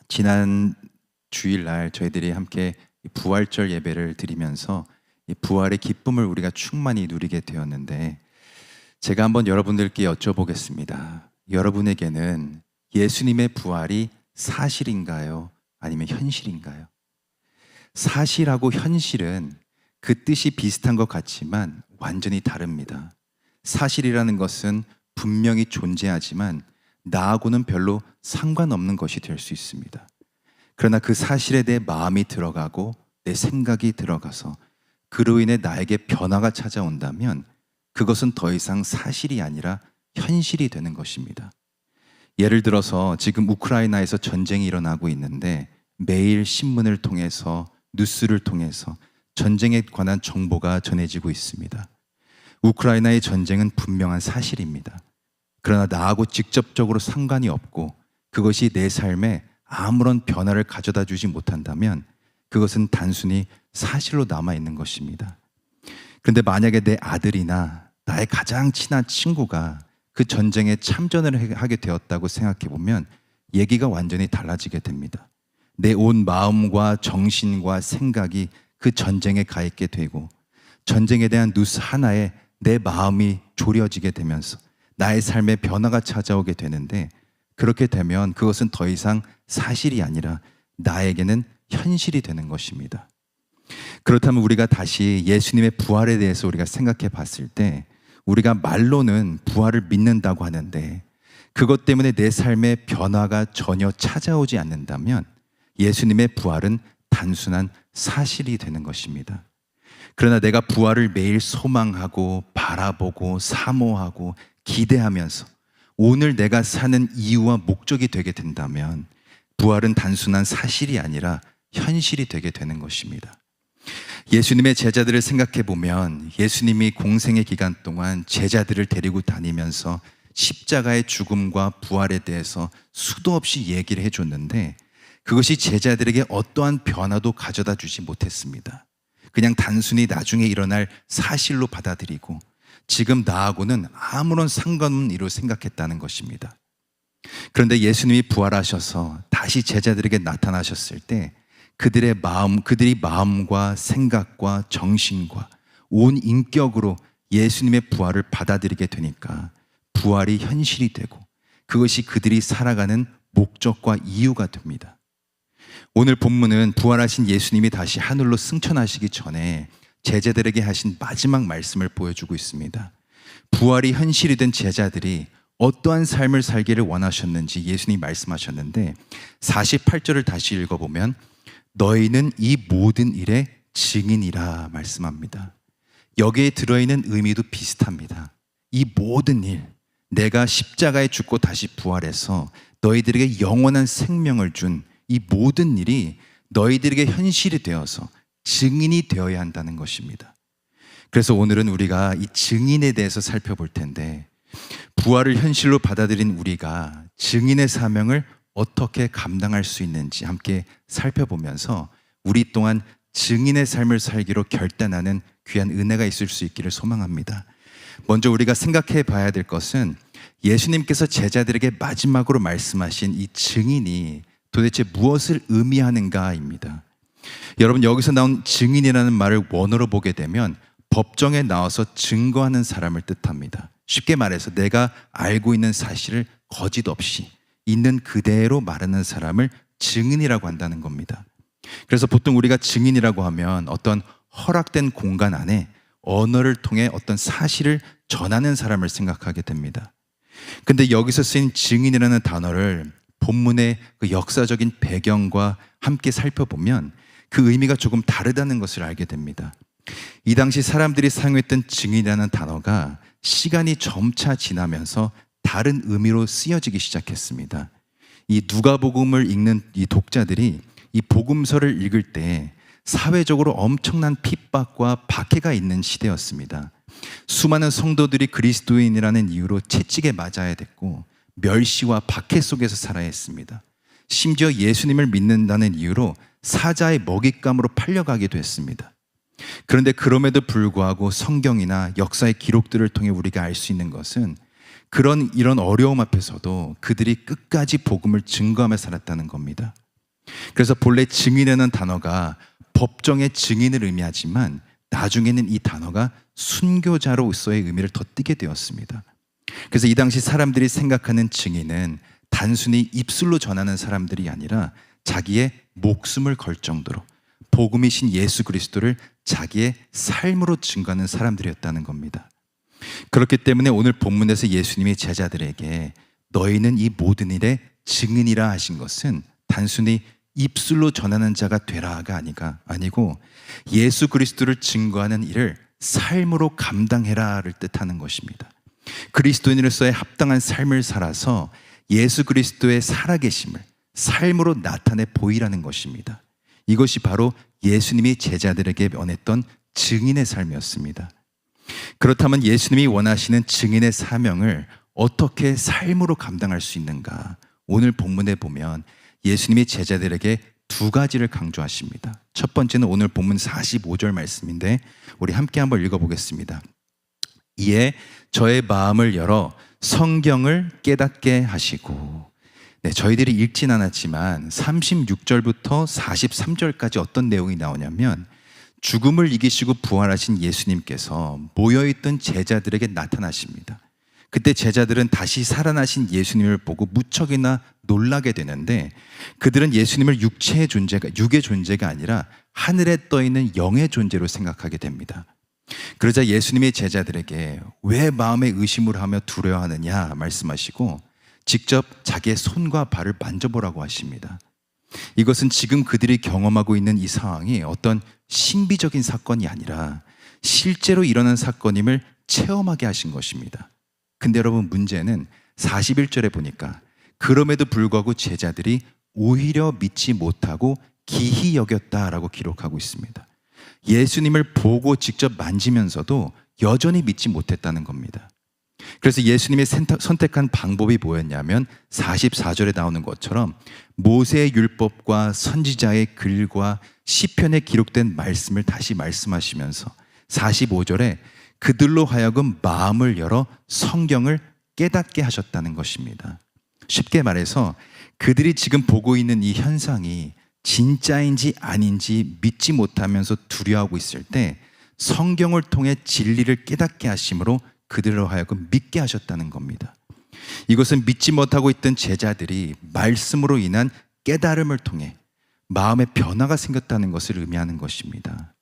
지난 주일날 저희들이 함께 부활절 예배를 드리면서 이 부활의 기쁨을 우리가 충만히 누리게 되었는데, 제가 한번 여러분들께 여쭤보겠습니다. 여러분에게는 예수님의 부활이 사실인가요? 아니면 현실인가요? 사실하고 현실은 그 뜻이 비슷한 것 같지만 완전히 다릅니다. 사실이라는 것은 분명히 존재하지만 나하고는 별로 상관없는 것이 될 수 있습니다. 그러나 그 사실에 내 마음이 들어가고 내 생각이 들어가서 그로 인해 나에게 변화가 찾아온다면 그것은 더 이상 사실이 아니라 현실이 되는 것입니다. 예를 들어서 지금 우크라이나에서 전쟁이 일어나고 있는데 매일 신문을 통해서, 뉴스를 통해서 전쟁에 관한 정보가 전해지고 있습니다. 우크라이나의 전쟁은 분명한 사실입니다. 그러나 나하고 직접적으로 상관이 없고 그것이 내 삶에 아무런 변화를 가져다 주지 못한다면 그것은 단순히 사실로 남아있는 것입니다. 그런데 만약에 내 아들이나 나의 가장 친한 친구가 그 전쟁에 참전을 하게 되었다고 생각해 보면 얘기가 완전히 달라지게 됩니다. 내 온 마음과 정신과 생각이 그 전쟁에 가 있게 되고 전쟁에 대한 뉴스 하나에 내 마음이 졸여지게 되면서 나의 삶에 변화가 찾아오게 되는데, 그렇게 되면 그것은 더 이상 사실이 아니라 나에게는 현실이 되는 것입니다. 그렇다면 우리가 다시 예수님의 부활에 대해서 우리가 생각해 봤을 때, 우리가 말로는 부활을 믿는다고 하는데 그것 때문에 내 삶에 변화가 전혀 찾아오지 않는다면 예수님의 부활은 단순한 사실이 되는 것입니다. 그러나 내가 부활을 매일 소망하고 바라보고 사모하고 기대하면서 오늘 내가 사는 이유와 목적이 되게 된다면 부활은 단순한 사실이 아니라 현실이 되게 되는 것입니다. 예수님의 제자들을 생각해 보면 예수님이 공생의 기간 동안 제자들을 데리고 다니면서 십자가의 죽음과 부활에 대해서 수도 없이 얘기를 해줬는데 그것이 제자들에게 어떠한 변화도 가져다 주지 못했습니다. 그냥 단순히 나중에 일어날 사실로 받아들이고 지금 나하고는 아무런 상관없는 일로 생각했다는 것입니다. 그런데 예수님이 부활하셔서 다시 제자들에게 나타나셨을 때 그들이 마음과 생각과 정신과 온 인격으로 예수님의 부활을 받아들이게 되니까 부활이 현실이 되고 그것이 그들이 살아가는 목적과 이유가 됩니다. 오늘 본문은 부활하신 예수님이 다시 하늘로 승천하시기 전에 제자들에게 하신 마지막 말씀을 보여주고 있습니다. 부활이 현실이 된 제자들이 어떠한 삶을 살기를 원하셨는지 예수님이 말씀하셨는데 48절을 다시 읽어보면 너희는 이 모든 일의 증인이라 말씀합니다. 여기에 들어있는 의미도 비슷합니다. 이 모든 일, 내가 십자가에 죽고 다시 부활해서 너희들에게 영원한 생명을 준 이 모든 일이 너희들에게 현실이 되어서 증인이 되어야 한다는 것입니다. 그래서 오늘은 우리가 이 증인에 대해서 살펴볼 텐데, 부활을 현실로 받아들인 우리가 증인의 사명을 어떻게 감당할 수 있는지 함께 살펴보면서 우리 또한 증인의 삶을 살기로 결단하는 귀한 은혜가 있을 수 있기를 소망합니다. 먼저 우리가 생각해 봐야 될 것은 예수님께서 제자들에게 마지막으로 말씀하신 이 증인이 도대체 무엇을 의미하는가입니다. 여러분, 여기서 나온 증인이라는 말을 원어로 보게 되면 법정에 나와서 증거하는 사람을 뜻합니다. 쉽게 말해서 내가 알고 있는 사실을 거짓 없이 있는 그대로 말하는 사람을 증인이라고 한다는 겁니다. 그래서 보통 우리가 증인이라고 하면 어떤 허락된 공간 안에 언어를 통해 어떤 사실을 전하는 사람을 생각하게 됩니다. 근데 여기서 쓰인 증인이라는 단어를 본문의 그 역사적인 배경과 함께 살펴보면 그 의미가 조금 다르다는 것을 알게 됩니다. 이 당시 사람들이 사용했던 증인이라는 단어가 시간이 점차 지나면서 다른 의미로 쓰여지기 시작했습니다. 이 누가복음을 읽는 이 독자들이 이 복음서를 읽을 때 사회적으로 엄청난 핍박과 박해가 있는 시대였습니다. 수많은 성도들이 그리스도인이라는 이유로 채찍에 맞아야 됐고 멸시와 박해 속에서 살아야 했습니다. 심지어 예수님을 믿는다는 이유로 사자의 먹잇감으로 팔려가기도 했습니다. 그런데 그럼에도 불구하고 성경이나 역사의 기록들을 통해 우리가 알 수 있는 것은 이런 어려움 앞에서도 그들이 끝까지 복음을 증거하며 살았다는 겁니다. 그래서 본래 증인이라는 단어가 법정의 증인을 의미하지만 나중에는 이 단어가 순교자로서의 의미를 덧띠게 되었습니다. 그래서 이 당시 사람들이 생각하는 증인은 단순히 입술로 전하는 사람들이 아니라 자기의 목숨을 걸 정도로 복음이신 예수 그리스도를 자기의 삶으로 증거하는 사람들이었다는 겁니다. 그렇기 때문에 오늘 본문에서 예수님이 제자들에게 너희는 이 모든 일의 증인이라 하신 것은 단순히 입술로 전하는 자가 되라가 아니고 예수 그리스도를 증거하는 일을 삶으로 감당해라를 뜻하는 것입니다. 그리스도인으로서의 합당한 삶을 살아서 예수 그리스도의 살아계심을 삶으로 나타내 보이라는 것입니다. 이것이 바로 예수님이 제자들에게 원했던 증인의 삶이었습니다. 그렇다면 예수님이 원하시는 증인의 사명을 어떻게 삶으로 감당할 수 있는가? 오늘 본문에 보면 예수님이 제자들에게 두 가지를 강조하십니다. 첫 번째는 오늘 본문 45절 말씀인데 우리 함께 한번 읽어보겠습니다. 이에 저의 마음을 열어 성경을 깨닫게 하시고, 저희들이 읽진 않았지만 36절부터 43절까지 어떤 내용이 나오냐면 죽음을 이기시고 부활하신 예수님께서 모여있던 제자들에게 나타나십니다. 그때 제자들은 다시 살아나신 예수님을 보고 무척이나 놀라게 되는데 그들은 예수님을 육의 존재가 아니라 하늘에 떠있는 영의 존재로 생각하게 됩니다. 그러자 예수님이 제자들에게 왜 마음에 의심을 하며 두려워하느냐 말씀하시고 직접 자기의 손과 발을 만져보라고 하십니다. 이것은 지금 그들이 경험하고 있는 이 상황이 어떤 신비적인 사건이 아니라 실제로 일어난 사건임을 체험하게 하신 것입니다. 근데 여러분, 문제는 41절에 보니까 그럼에도 불구하고 제자들이 오히려 믿지 못하고 기히 여겼다라고 기록하고 있습니다. 예수님을 보고 직접 만지면서도 여전히 믿지 못했다는 겁니다. 그래서 예수님이 선택한 방법이 뭐였냐면 44절에 나오는 것처럼 모세의 율법과 선지자의 글과 시편에 기록된 말씀을 다시 말씀하시면서 45절에 그들로 하여금 마음을 열어 성경을 깨닫게 하셨다는 것입니다. 쉽게 말해서 그들이 지금 보고 있는 이 현상이 진짜인지 아닌지 믿지 못하면서 두려워하고 있을 때 성경을 통해 진리를 깨닫게 하심으로 그들로 하여금 믿게 하셨다는 겁니다. 이것은 믿지 못하고 있던 제자들이 말씀으로 인한 깨달음을 통해 마음의 변화가 생겼다는 것을 의미하는 것입니다.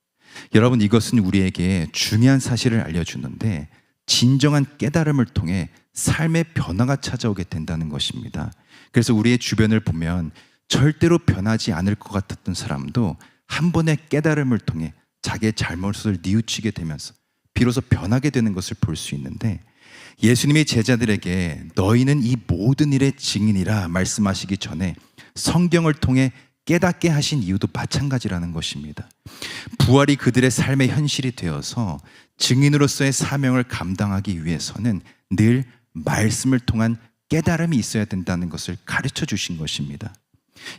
여러분, 이것은 우리에게 중요한 사실을 알려주는데 진정한 깨달음을 통해 삶의 변화가 찾아오게 된다는 것입니다. 그래서 우리의 주변을 보면 절대로 변하지 않을 것 같았던 사람도 한 번의 깨달음을 통해 자기의 잘못을 뉘우치게 되면서 비로소 변하게 되는 것을 볼 수 있는데 예수님이 제자들에게 너희는 이 모든 일의 증인이라 말씀하시기 전에 성경을 통해 깨닫게 하신 이유도 마찬가지라는 것입니다. 부활이 그들의 삶의 현실이 되어서 증인으로서의 사명을 감당하기 위해서는 늘 말씀을 통한 깨달음이 있어야 된다는 것을 가르쳐 주신 것입니다.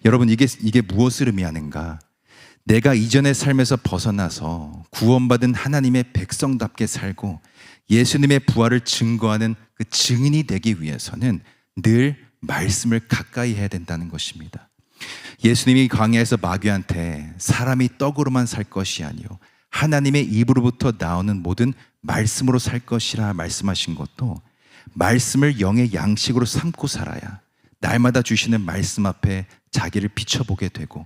여러분, 이게 무엇을 의미하는가? 내가 이전의 삶에서 벗어나서 구원받은 하나님의 백성답게 살고 예수님의 부활을 증거하는 그 증인이 되기 위해서는 늘 말씀을 가까이 해야 된다는 것입니다. 예수님이 광야에서 마귀한테 사람이 떡으로만 살 것이 아니요 하나님의 입으로부터 나오는 모든 말씀으로 살 것이라 말씀하신 것도 말씀을 영의 양식으로 삼고 살아야 날마다 주시는 말씀 앞에 자기를 비춰보게 되고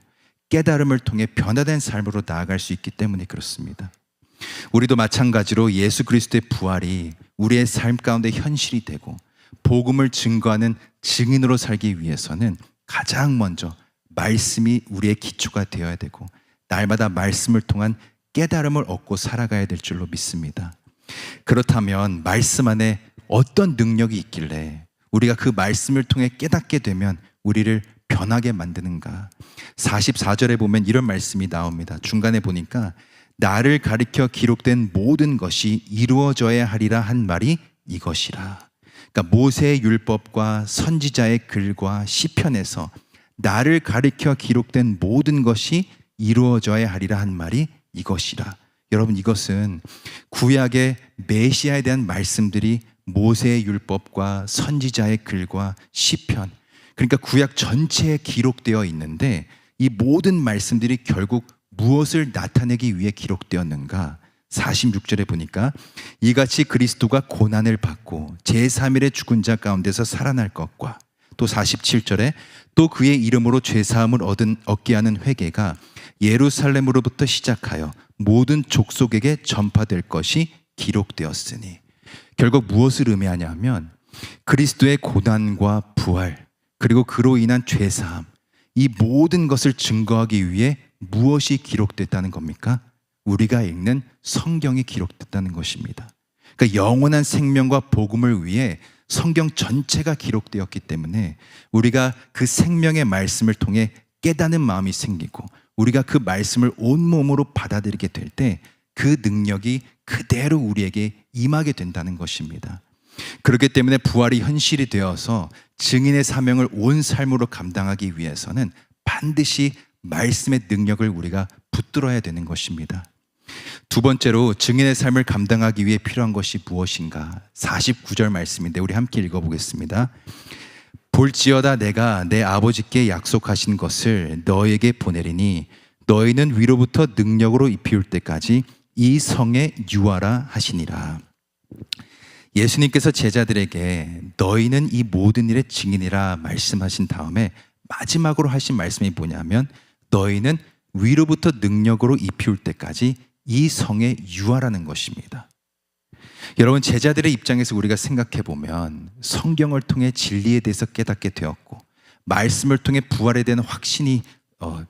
깨달음을 통해 변화된 삶으로 나아갈 수 있기 때문에 그렇습니다. 우리도 마찬가지로 예수 그리스도의 부활이 우리의 삶 가운데 현실이 되고 복음을 증거하는 증인으로 살기 위해서는 가장 먼저 말씀이 우리의 기초가 되어야 되고 날마다 말씀을 통한 깨달음을 얻고 살아가야 될 줄로 믿습니다. 그렇다면 말씀 안에 어떤 능력이 있길래 우리가 그 말씀을 통해 깨닫게 되면 우리를 변하게 만드는가? 44절에 보면 이런 말씀이 나옵니다. 중간에 보니까 나를 가리켜 기록된 모든 것이 이루어져야 하리라 한 말이 이것이라. 그러니까 모세의 율법과 선지자의 글과 시편에서 나를 가리켜 기록된 모든 것이 이루어져야 하리라 한 말이 이것이라. 여러분, 이것은 구약의 메시아에 대한 말씀들이 모세의 율법과 선지자의 글과 시편, 그러니까 구약 전체에 기록되어 있는데 이 모든 말씀들이 결국 무엇을 나타내기 위해 기록되었는가? 46절에 보니까 이같이 그리스도가 고난을 받고 제3일에 죽은 자 가운데서 살아날 것과, 또 47절에 또 그의 이름으로 죄사함을 얻게 하는 회개가 예루살렘으로부터 시작하여 모든 족속에게 전파될 것이 기록되었으니, 결국 무엇을 의미하냐 하면 그리스도의 고난과 부활, 그리고 그로 인한 죄사함, 이 모든 것을 증거하기 위해 무엇이 기록됐다는 겁니까? 우리가 읽는 성경이 기록됐다는 것입니다. 그러니까 영원한 생명과 복음을 위해 성경 전체가 기록되었기 때문에 우리가 그 생명의 말씀을 통해 깨닫는 마음이 생기고, 우리가 그 말씀을 온몸으로 받아들이게 될 때 그 능력이 그대로 우리에게 임하게 된다는 것입니다. 그렇기 때문에 부활이 현실이 되어서 증인의 사명을 온 삶으로 감당하기 위해서는 반드시 말씀의 능력을 우리가 붙들어야 되는 것입니다. 두 번째로 증인의 삶을 감당하기 위해 필요한 것이 무엇인가? 49절 말씀인데 우리 함께 읽어보겠습니다. 볼지어다 내가 내 아버지께 약속하신 것을 너에게 보내리니 너희는 위로부터 능력으로 입히울 때까지 이 성에 유하라 하시니라. 예수님께서 제자들에게 너희는 이 모든 일의 증인이라 말씀하신 다음에 마지막으로 하신 말씀이 뭐냐면 너희는 위로부터 능력으로 입히울 때까지 이 성에 유하라는 것입니다. 여러분, 제자들의 입장에서 우리가 생각해 보면 성경을 통해 진리에 대해서 깨닫게 되었고 말씀을 통해 부활에 대한 확신이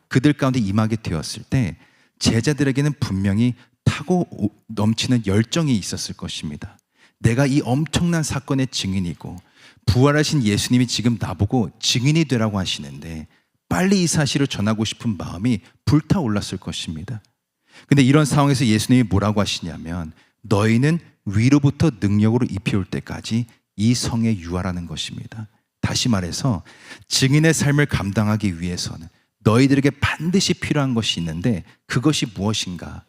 그들 가운데 임하게 되었을 때 제자들에게는 분명히 타고 넘치는 열정이 있었을 것입니다. 내가 이 엄청난 사건의 증인이고 부활하신 예수님이 지금 나보고 증인이 되라고 하시는데 빨리 이 사실을 전하고 싶은 마음이 불타올랐을 것입니다. 근데 이런 상황에서 예수님이 뭐라고 하시냐면 너희는 위로부터 능력으로 입혀올 때까지 이 성에 유하라는 것입니다. 다시 말해서 증인의 삶을 감당하기 위해서는 너희들에게 반드시 필요한 것이 있는데 그것이 무엇인가?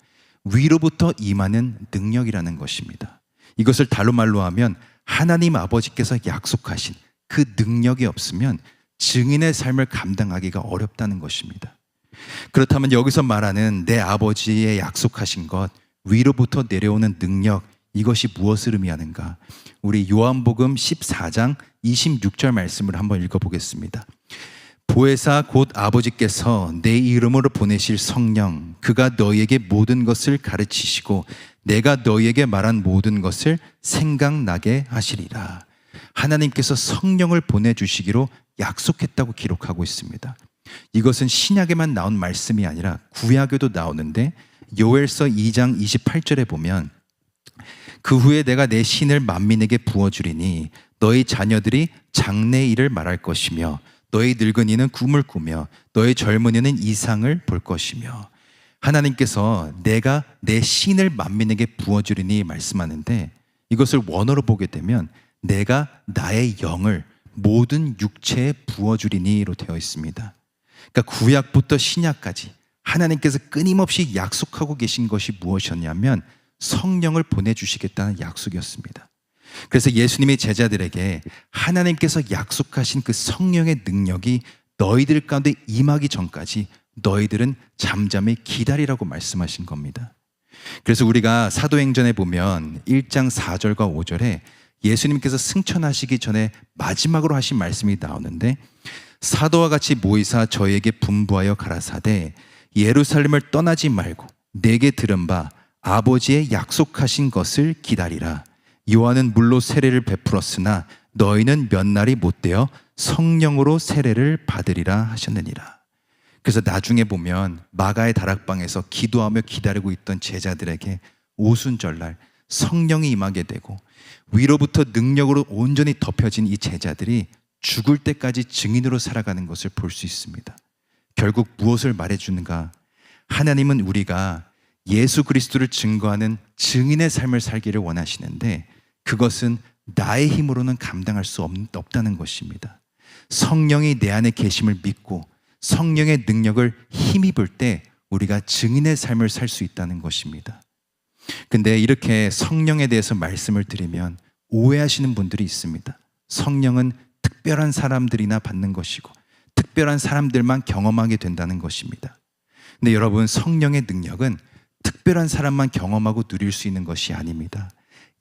위로부터 임하는 능력이라는 것입니다. 이것을 다른 말로 하면 하나님 아버지께서 약속하신 그 능력이 없으면 증인의 삶을 감당하기가 어렵다는 것입니다. 그렇다면 여기서 말하는 내 아버지의 약속하신 것, 위로부터 내려오는 능력, 이것이 무엇을 의미하는가? 우리 요한복음 14장 26절 말씀을 한번 읽어보겠습니다. 보혜사 곧 아버지께서 내 이름으로 보내실 성령, 그가 너희에게 모든 것을 가르치시고 내가 너희에게 말한 모든 것을 생각나게 하시리라. 하나님께서 성령을 보내주시기로 약속했다고 기록하고 있습니다. 이것은 신약에만 나온 말씀이 아니라 구약에도 나오는데 요엘서 2장 28절에 보면 그 후에 내가 내 신을 만민에게 부어주리니 너희 자녀들이 장래일을 말할 것이며 너희 늙은이는 꿈을 꾸며 너희 젊은이는 이상을 볼 것이며, 하나님께서 내가 내 신을 만민에게 부어주리니 말씀하는데 이것을 원어로 보게 되면 내가 나의 영을 모든 육체에 부어주리니로 되어 있습니다. 그러니까 구약부터 신약까지 하나님께서 끊임없이 약속하고 계신 것이 무엇이었냐면 성령을 보내주시겠다는 약속이었습니다. 그래서 예수님이 제자들에게 하나님께서 약속하신 그 성령의 능력이 너희들 가운데 임하기 전까지 너희들은 잠잠히 기다리라고 말씀하신 겁니다. 그래서 우리가 사도행전에 보면 1장 4절과 5절에 예수님께서 승천하시기 전에 마지막으로 하신 말씀이 나오는데 사도와 같이 모이사 저에게 분부하여 가라사대 예루살렘을 떠나지 말고 내게 들은 바 아버지의 약속하신 것을 기다리라. 요한은 물로 세례를 베풀었으나 너희는 몇 날이 못되어 성령으로 세례를 받으리라 하셨느니라. 그래서 나중에 보면 마가의 다락방에서 기도하며 기다리고 있던 제자들에게 오순절날 성령이 임하게 되고 위로부터 능력으로 온전히 덮여진 이 제자들이 죽을 때까지 증인으로 살아가는 것을 볼 수 있습니다. 결국 무엇을 말해주는가? 하나님은 우리가 예수 그리스도를 증거하는 증인의 삶을 살기를 원하시는데 그것은 나의 힘으로는 감당할 수 없다는 것입니다. 성령이 내 안에 계심을 믿고 성령의 능력을 힘입을 때 우리가 증인의 삶을 살 수 있다는 것입니다. 근데 이렇게 성령에 대해서 말씀을 드리면 오해하시는 분들이 있습니다. 성령은 특별한 사람들이나 받는 것이고 특별한 사람들만 경험하게 된다는 것입니다. 근데 여러분, 성령의 능력은 특별한 사람만 경험하고 누릴 수 있는 것이 아닙니다.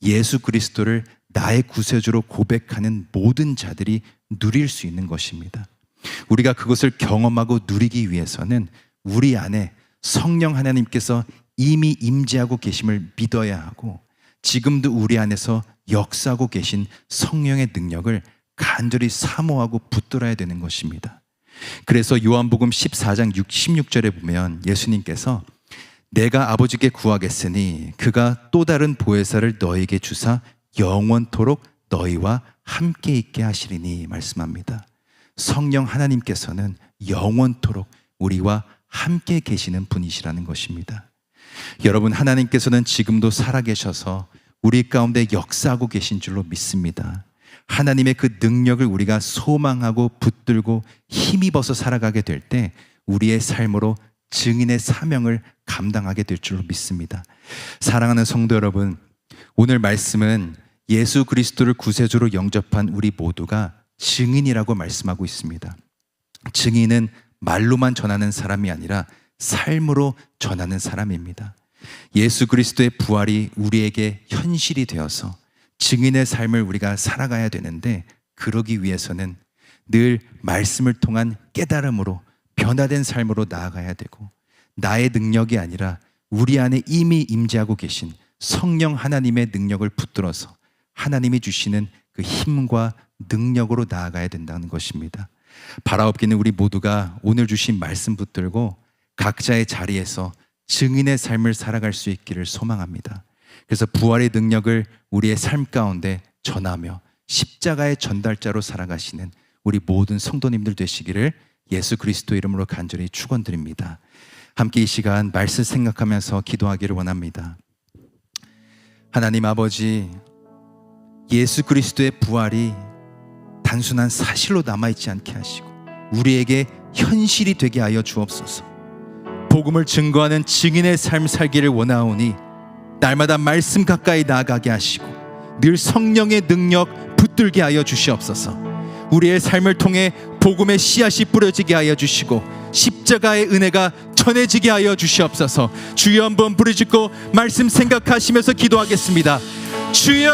예수 그리스도를 나의 구세주로 고백하는 모든 자들이 누릴 수 있는 것입니다. 우리가 그것을 경험하고 누리기 위해서는 우리 안에 성령 하나님께서 이미 임재하고 계심을 믿어야 하고, 지금도 우리 안에서 역사하고 계신 성령의 능력을 간절히 사모하고 붙들어야 되는 것입니다. 그래서 요한복음 14장 16절에 보면 예수님께서 내가 아버지께 구하겠으니 그가 또 다른 보혜사를 너에게 주사 영원토록 너희와 함께 있게 하시리니 말씀합니다. 성령 하나님께서는 영원토록 우리와 함께 계시는 분이시라는 것입니다. 여러분, 하나님께서는 지금도 살아계셔서 우리 가운데 역사하고 계신 줄로 믿습니다. 하나님의 그 능력을 우리가 소망하고 붙들고 힘입어서 살아가게 될 때 우리의 삶으로 증인의 사명을 감당하게 될 줄로 믿습니다. 사랑하는 성도 여러분, 오늘 말씀은 예수 그리스도를 구세주로 영접한 우리 모두가 증인이라고 말씀하고 있습니다. 증인은 말로만 전하는 사람이 아니라 삶으로 전하는 사람입니다. 예수 그리스도의 부활이 우리에게 현실이 되어서 증인의 삶을 우리가 살아가야 되는데, 그러기 위해서는 늘 말씀을 통한 깨달음으로 변화된 삶으로 나아가야 되고, 나의 능력이 아니라 우리 안에 이미 임재하고 계신 성령 하나님의 능력을 붙들어서 하나님이 주시는 그 힘과 능력으로 나아가야 된다는 것입니다. 바라옵기는 우리 모두가 오늘 주신 말씀 붙들고 각자의 자리에서 증인의 삶을 살아갈 수 있기를 소망합니다. 그래서 부활의 능력을 우리의 삶 가운데 전하며 십자가의 전달자로 살아가시는 우리 모든 성도님들 되시기를 예수 그리스도 이름으로 간절히 축원드립니다. 함께 이 시간 말씀 생각하면서 기도하기를 원합니다. 하나님 아버지, 예수 그리스도의 부활이 단순한 사실로 남아있지 않게 하시고 우리에게 현실이 되게 하여 주옵소서. 복음을 증거하는 증인의 삶 살기를 원하오니 날마다 말씀 가까이 나아가게 하시고 늘 성령의 능력 붙들게 하여 주시옵소서. 우리의 삶을 통해 복음의 씨앗이 뿌려지게 하여 주시고 십자가의 은혜가 전해지게 하여 주시옵소서. 주여 한번 부르짖고 말씀 생각하시면서 기도하겠습니다. 주여!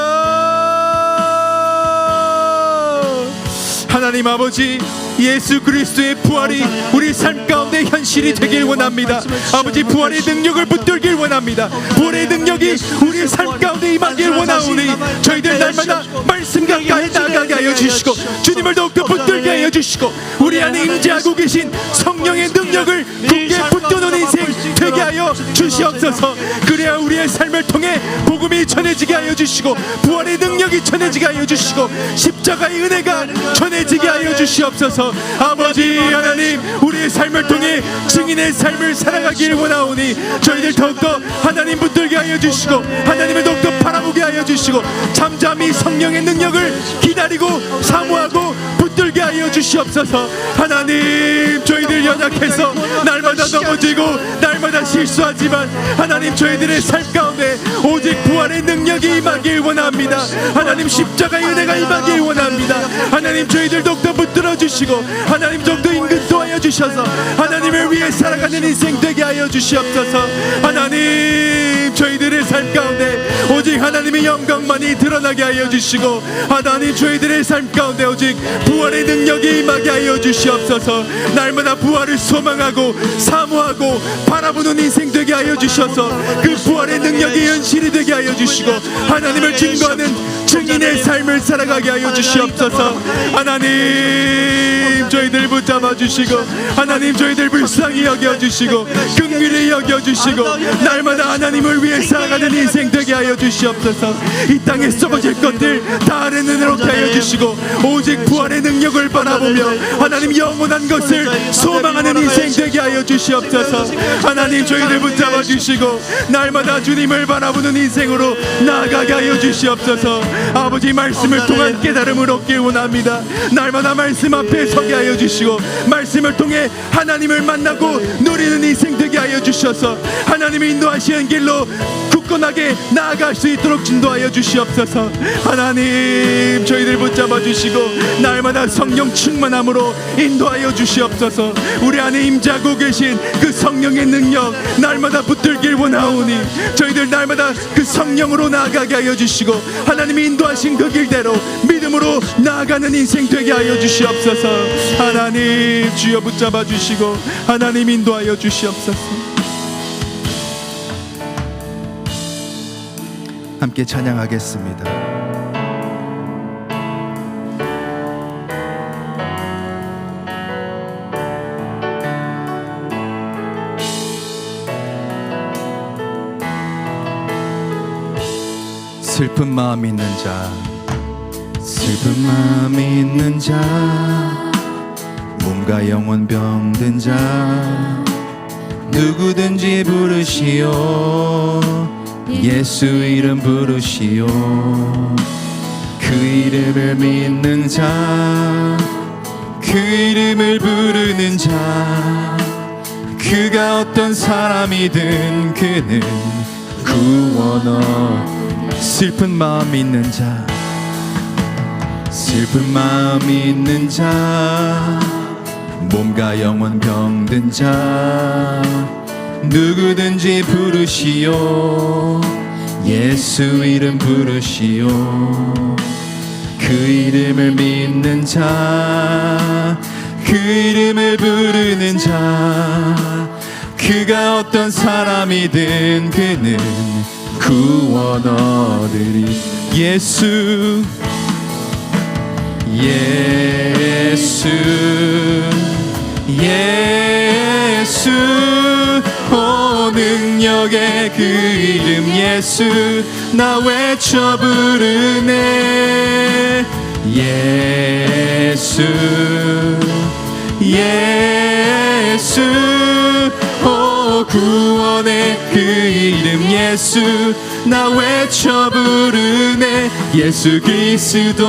하나님 아버지, 예수 그리스도의 부활이 우리 삶 가운데 현실이 되길 원합니다. 아버지, 부활의 능력을 붙들길 원합니다. 부활의 능력이 우리 삶 가운데 임하길 원하오니 저희들 날마다 말씀 가까이 나가게 하여 주시고 주님을 더욱더 붙들게 하여 주시고 우리 안에 임재하고 계신 성령의 능력을 굳게 붙드는 인생 되게 하여 주시옵소서. 그래야 우리의 삶을 통해 복음이 전해지게 하여 주시고 부활의 능력이 전해지게 하여 주시고 십자가의 은혜가 전해지게 하여 주시옵소서. 아버지 하나님, 우리의 삶을 통해 증인의 삶을 살아가길 원하오니 저희들 더욱더 하나님 붙들게 하여 주시고 하나님을 더욱더 바라보게 하여 주시고 잠잠히 성령의 능력을 기다리고 사모하고 붙들게 하여 주시옵소서. 하나님, 저희들 연약해서 날마다 넘어지고 날마다 실수하지만 하나님, 저희들의 삶 가운데 오직 부활의 능력이 임하길 원합니다. 하나님, 십자가의 은혜가 임하길 원합니다. 하나님, 저희들 더욱더 붙들어 주시고 하나님 더욱더 인근도하여 주셔서 하나님을 위해 살아가는 인생 되게 하여 주시옵소서. 하나님, 저희들의 삶 가운데 오직 하나님의 영광만이 드러나게 하여 주시고 하나님, 저희들의 삶 가운데 오직 부활의 능력이 임하게 하여 주시옵소서. 날마다 부활을 소망하고 사모하고 바라보는 인생 되게 하여 주셔서 그 부활의 능력이 현실이 되게 하여 주시고 하나님을 증거하는 증인의 삶을 살아가게 하여 주시옵소서. 하나님, 저희들 붙잡아 주시고 하나님, 저희들 불쌍히 여겨주시고 긍휼히 여겨주시고 날마다 하나님을 위해 살아가는 인생 되게 하여 주시옵소서. 이 땅에 썩어질 것들 다 아는 은혜롭게 하여 주시고 오직 부활의 능력을 바라보며 하나님 영원한 것을 소망하는 인생 되게 하여 주시옵소서. 하나님, 저희들 붙잡아 주시고 날마다 주님을 바라보는 인생으로 나아가게 하여 주시옵소서. 아버지, 말씀을 통한 깨달음을 얻길 원합니다. 날마다 말씀 앞에 서게 하여 주시고 말씀을 통해 하나님을 만나고 누리는 인생 되게 하여 주셔서 하나님이 인도하시는 길로 굳건하게 나아갈 수 있도록 인도하여 주시옵소서. 하나님, 저희들 붙잡아 주시고 날마다 성령 충만함으로 인도하여 주시옵소서. 우리 안에 임재하고 계신 그 성령의 능력 날마다 붙들길 원하오니 저희들 날마다 그 성령으로 나아가게 하여 주시고 하나님이 인도하신 그 길대로 믿음으로 나아가는 인생 되게 하여 주시옵소서. 하나님, 주여 붙잡아 주시고 하나님 인도하여 주시옵소서. 함께 찬양하겠습니다. 슬픈 마음 있는 자, 슬픈 마음 있는 자, 몸과 영혼 병든 자, 누구든지 부르시오. 예수 이름 부르시오. 그 이름을 믿는 자, 그 이름을 부르는 자, 그가 어떤 사람이든 그는 구원 얻. 슬픈 마음 있는 자, 슬픈 마음 있는 자, 몸과 영혼 병든 자, 누구든지 부르시오. 예수 이름 부르시오. 그 이름을 믿는 자, 그 이름을 부르는 자, 그가 어떤 사람이든 그는 구원 얻으리. 예수, 예수, 예수, 오 능력의 그 이름 예수, 나 외쳐 부르네. 예수, 예수, 오 구원의 그 이름 예수, 나 외쳐 부르네. 예수 그리스도.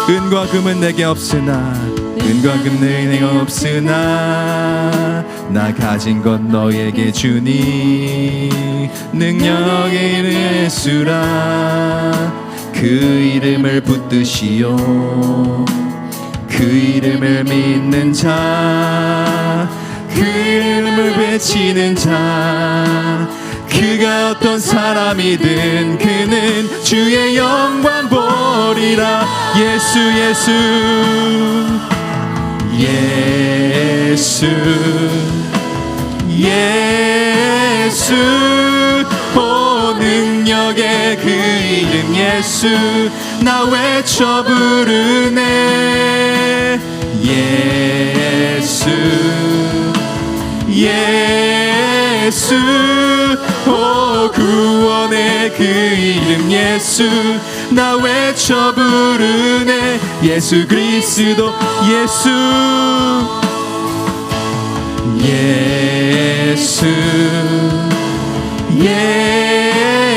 은과 금은 내게 없으나, 은과 금 내게 없으나, 나 가진 것 너에게 주니. 능력의 이름 예수라. 그 이름을 붙드시오. 그 이름을 믿는 자, 그 이름을 외치는 자, 그가 어떤 사람이든 그는 주의 영광 보리라. 예수, 예수, 예수, 예수, 오 능력의 그 이름 예수, 나 외쳐 부르네. 예수, 예수, 오 구원의 그 이름 예수, 나 외쳐 부르네. 예수 그리스도. 예수, 예수,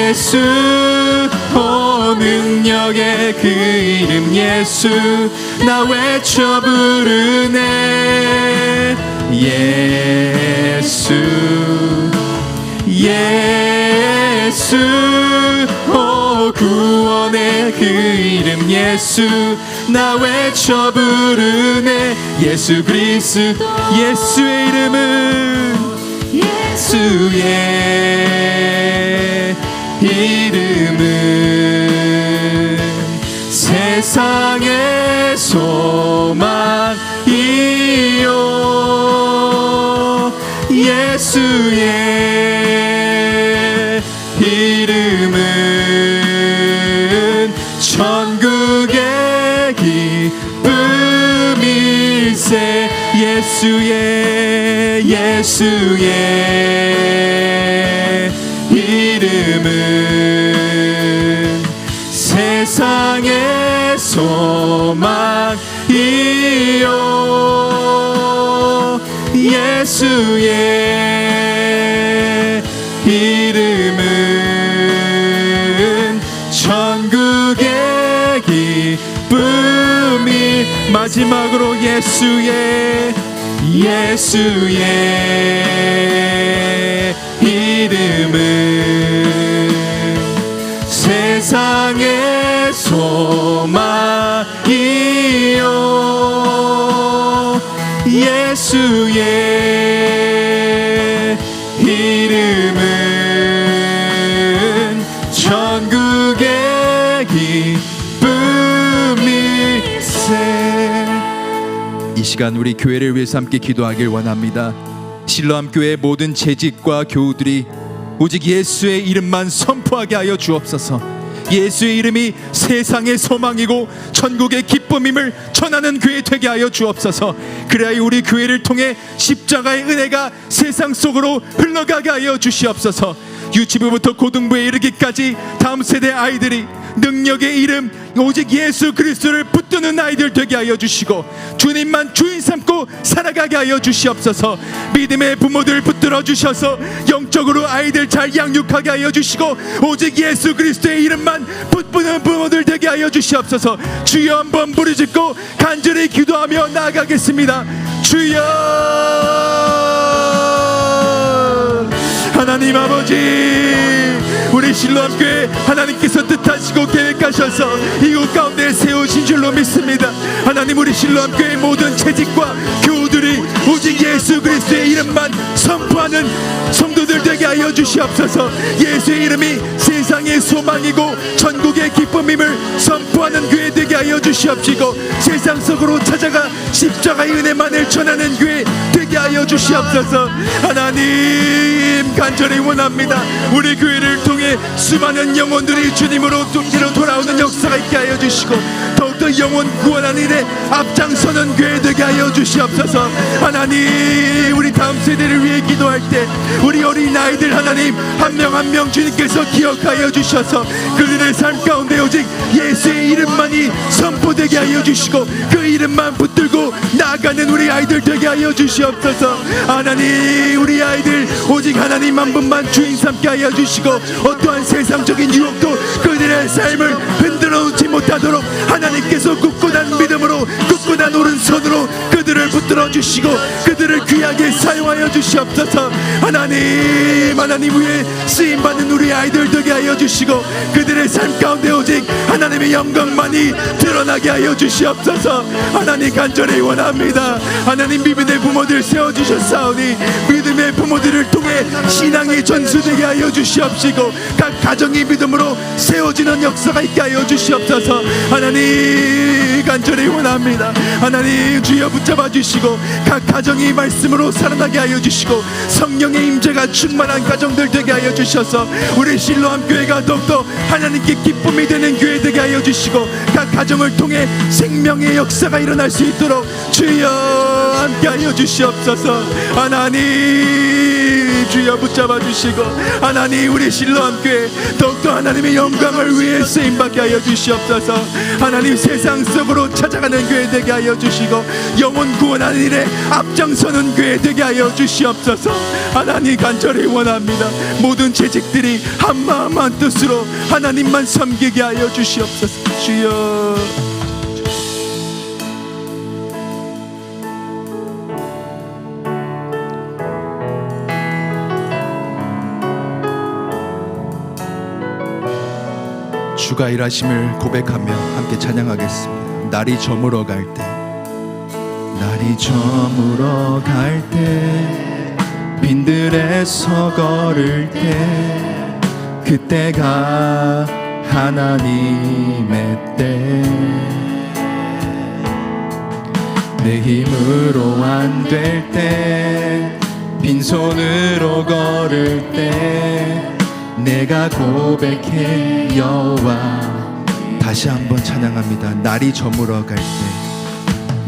예수, 오 능력의 그 이름 예수, 나 외쳐 부르네. 예수, 예수, 오 구원의 그 이름 예수, 나 외쳐 부르네. 예수 그리스도. 예수의 이름은, 예수의 이름은 세상의 소망이요. 예수의 이름은 천국의 기쁨일세. 예수의 이름은 세상의 소망이요. 예수의 이름은 천국의 기쁨이. 마지막으로 예수의 이름은 세상의 소망이요 예수의 이름은 천국의 기쁨일세. 이 시간 우리 교회를 위해서 함께 기도하길 원합니다. 실로암 교회의 모든 재직과 교우들이 오직 예수의 이름만 선포하게 하여 주옵소서. 예수의 이름이 세상의 소망이고 천국의 기쁨임을 전하는 교회 되게 하여 주옵소서. 그래야 우리 교회를 통해 십자가의 은혜가 세상 속으로 흘러가게 하여 주시옵소서. 유치부부터 고등부에 이르기까지 다음 세대 아이들이 능력의 이름 오직 예수 그리스도를 붙드는 아이들 되게 하여 주시고 주님만 주인 삼고 살아가게 하여 주시옵소서. 믿음의 부모들 붙들어 주셔서 영적으로 아이들 잘 양육하게 하여 주시고 오직 예수 그리스도의 이름만 붙드는 부모들 되게 하여 주시옵소서. 주여 한번 부르짖고 간절히 기도하며 나아가겠습니다. 주여 하나님 아버지, 우리 실로암 교회 하나님께서 뜻하시고 계획하셔서 이곳 가운데 세우신 줄로 믿습니다. 하나님, 우리 실로암 교회 모든 재직과 교우들이 오직 예수 그리스도의 이름만 선포하는 성도들 되게 하여 주시옵소서. 예수의 이름이 세상의 소망이고 천국의 기쁨임을 선포하는 교회 되게 하여 주시옵시고 세상 속으로 찾아가 십자가의 은혜만을 전하는 교회 되게 하여 주시옵소서. 하나님, 간절히 원합니다. 우리 교회를 통해 수많은 영혼들이 주님으로 돌아오는 역사가 있게 하여 주시고 더욱더 영혼 구원하는 일에 앞장서는 교회 되게 하여 주시옵소서. 하나님, 우리 다음 세대를 위해 기도할 때 우리 어린 아이들 하나님 한 명 한 명 주님께서 기억하여 주셔서 그들의 삶 가운데 오직 예수의 이름만이 선포되게 하여 주시고 그 이름만 붙들고 나아가는 우리 아이들 되게 하여 주시옵소서. 하나님, 우리 아이들 오직 하나님 한 분만 주인 삼게 하여 주시고 어떠한 세상적인 유혹도 그들의 삶을 흔들어 놓지 못하도록 하나님께서 굳건한 믿음으로 굳건한 오른손으로 그들을 붙들어 주시고 그들을 귀하게 사용하여 주시옵소서. 하나님 위에 쓰임받는 우리 아이들 되게 하여 주시고 그들의 삶 가운데 오직 하나님의 영광만이 드러나게 하여 주시옵소서. 하나님, 간절히 원합니다. 하나님, 믿음의 부모들 세워주셨사오니 믿음의 부모들을 통해 신앙의 전수되게 하여 주시옵시고 각 가정이 믿음으로 세워지는 역사가 있게 하여 주시옵소서. 하나님, 간절히 원합니다. 하나님, 주여 붙잡아 주시고 각 가정이 말씀으로 살아나게 하여 주시고 성령의 임재가 충만한 가정들 되게 하여 주셔서 우리 실로암 교회가 더욱더 하나님께 기쁨이 되는 교회 되게 하여 주시고 각 가정을 통해 생명의 역사가 일어날 수 있도록 주여 함께 하여 주시옵소서. 하나님, 주여 붙잡아 주시고 하나님, 우리 실로암 교회 더욱더 하나님의 영광을 위해 쓰임받게 하여 주시옵소서. 하나님, 세상 속으로 찾아가는 교회 되게 하여 주시고 영혼 구원하는 일에 앞장서는 교회 되게 하여 주시옵소서. 하나님, 간절히 원합니다. 모든 재직들이 한마음 한뜻으로 하나님만 섬기게 하여 주시옵소서. 주여, 주가 일하심을 고백하며 함께 찬양하겠습니다. 날이 저물어 갈 때, 날이 저물어 갈 때, 빈들에서 걸을 때, 그때가 하나님의 때. 내 힘으로 안 될 때, 빈손으로 걸을 때, 내가 고백해 여호와. 다시 한번 찬양합니다. 날이 저물어 갈 때,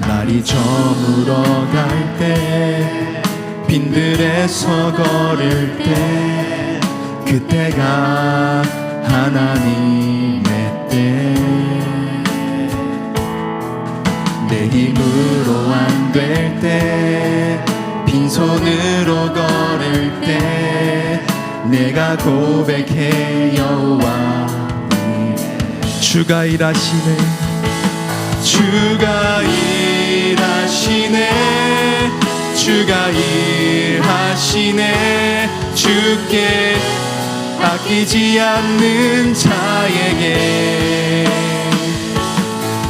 날이 저물어 갈 때, 빈들에서 걸을 때, 그때가 하나님의 때. 내 힘으로 안 될 때, 빈손으로 걸을 때, 내가 고백해 여호와. 주가 일하시네, 주가 일하시네, 주가 일하시네. 주께 아끼지 않는 자에게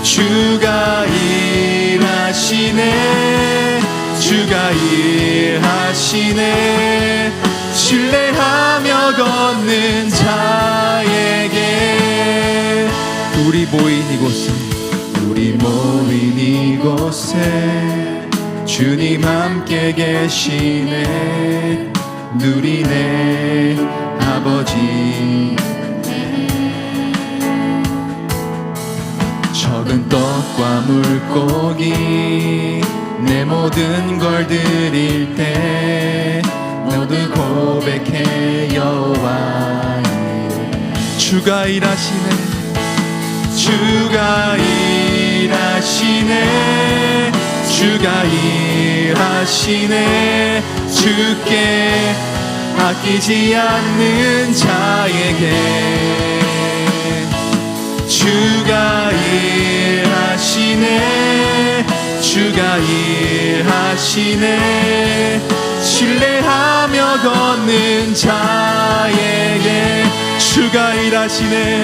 주가 일하시네. 주가 일하시네. 신뢰하며 걷는 자에게 우리 모인 이곳에 주님 함께 계시네. 누리네 아버지. 적은 떡과 물고기 내 모든 걸 드릴 때 모두 고백해 여호와 주가 일하시네. 주가 일하시네. 주가 일하시네. 주께 아끼지 않는 자에게 주가 일하시네. 주가 일하시네. 신뢰하며 걷는 자에게 주가 일하시네.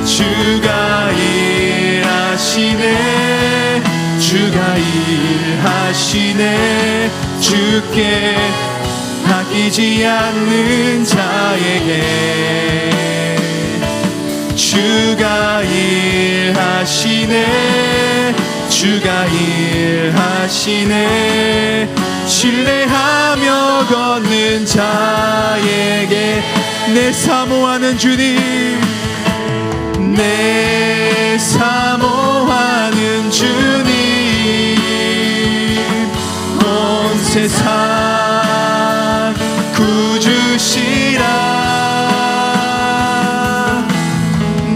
주가 일하시네. 주가 일하시네. 주께 아끼지 않는 자에게 주가 일하시네. 주가 일하시네. 신뢰하며 걷는 자에게 내 사모하는 주님, 내 사모하는 주님, 온 세상 구주시라.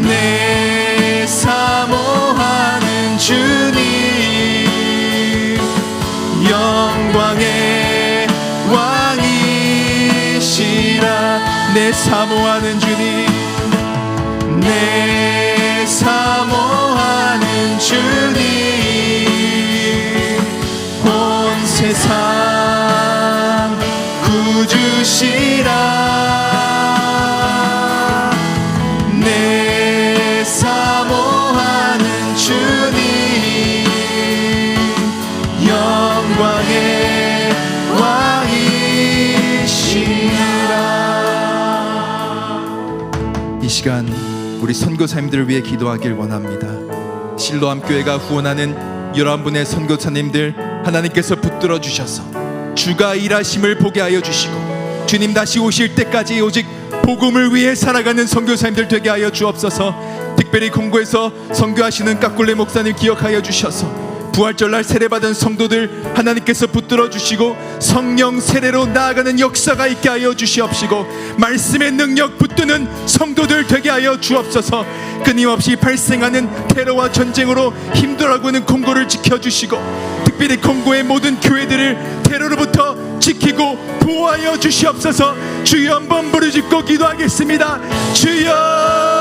내 사모하는 주님, 영광의 왕이시라. 내 사모하는 주님, 내 사모하는 주님, 온 세상 구주시라. 내 사모하는 주님, 영광의 왕이시라. 이 시간 우리 선교사님들을 위해 기도하길 원합니다. 실로암 교회가 후원하는 11분의 선교사님들 하나님께서 붙들어 주셔서 주가 일하심을 보게 하여 주시고 주님 다시 오실 때까지 오직 복음을 위해 살아가는 선교사님들 되게 하여 주옵소서. 특별히 공고에서 선교하시는 까꿀레 목사님 기억하여 주셔서 부활절날 세례받은 성도들 하나님께서 붙들어 주시고 성령 세례로 나아가는 역사가 있게 하여 주시옵시고 말씀의 능력 붙드는 성도들 되게 하여 주옵소서. 끊임없이 발생하는 테러와 전쟁으로 힘들어하고 있는 콩고를 지켜주시고 특별히 콩고의 모든 교회들을 테러로부터 지키고 보호하여 주시옵소서. 주여 한번 부르짖고 기도하겠습니다. 주여